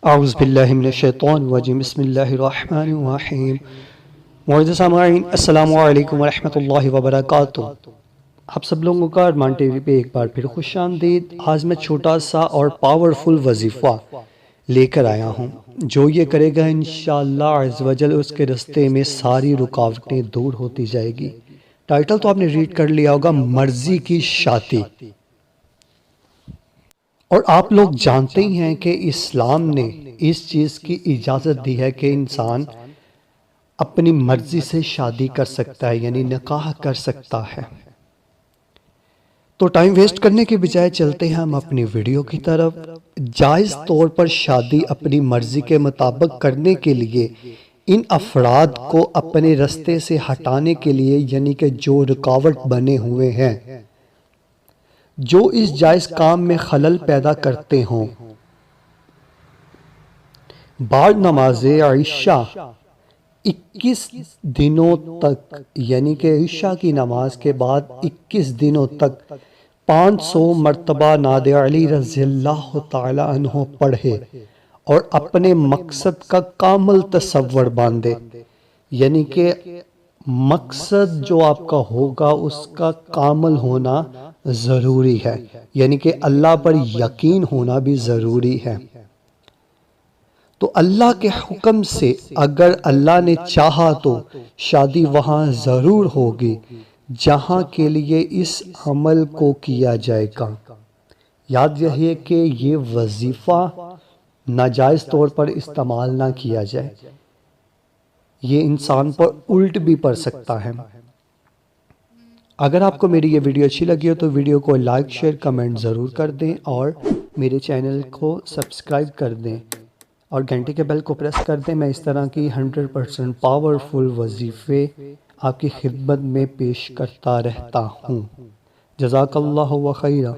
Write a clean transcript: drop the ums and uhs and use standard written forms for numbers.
औज़ुबिल्लाहिमिनश्शैतानिर्रजीम बिस्मिल्लाहिर्रहमानिर्रहीम। मुअज़्ज़िज़ सामईन, अस्सलामु अलैकुम वरहमतुल्लाहि वबरकातुहू। आप सब लोगों का अरमान टीवी पे एक बार फिर खुशामदीद। आज मैं छोटा सा और पावरफुल वजीफ़ा लेकर आया हूँ जो ये करेगा इंशाअल्लाह अज़्ज़ वजल उसके रास्ते में सारी रुकावटें दूर होती जाएगी। टाइटल तो आपने रीड कर लिया होगा, मर्जी की शादी। और आप लोग जानते ही हैं कि इस्लाम ने इस चीज़ की इजाज़त दी है कि इंसान अपनी मर्ज़ी से शादी कर सकता है, यानी निकाह कर सकता है। तो टाइम वेस्ट करने के बजाय चलते हैं हम अपनी वीडियो की तरफ। जायज़ तौर पर शादी अपनी मर्ज़ी के मुताबिक करने के लिए इन अफराद को अपने रास्ते से हटाने के लिए, यानी कि जो रुकावट बने हुए हैं, जो इस जायज़ काम में खलल पैदा करते हों। बाद नमाज इशा 21 दिनों तक, यानी कि इशा की नमाज के बाद 21 दिनों तक 500 मरतबा नादे अली रज़ियल्लाहु ताला अन्हो पढ़े और अपने मकसद का कामल तसव्वुर बांधे, यानी कि मकसद जो आपका होगा उसका कामल होना ज़रूरी है, यानी कि अल्लाह पर यकीन होना भी ज़रूरी है। तो अल्लाह के हुक्म से अगर अल्लाह ने चाहा तो शादी वहाँ ज़रूर होगी जहाँ के लिए इस अमल को किया जाएगा। याद रहिए कि ये वजीफ़ा नाजायज़ तौर पर इस्तेमाल ना किया जाए, ये इंसान पर उल्ट भी पड़ सकता है। अगर आपको मेरी ये वीडियो अच्छी लगी हो तो वीडियो को लाइक शेयर कमेंट ज़रूर कर दें और मेरे चैनल को सब्सक्राइब कर दें और घंटे के बेल को प्रेस कर दें। मैं इस तरह की 100% पावरफुल वजीफ़े आपकी खिदमत में पेश करता रहता हूँ। जज़ाकल्लाहु व खैरा।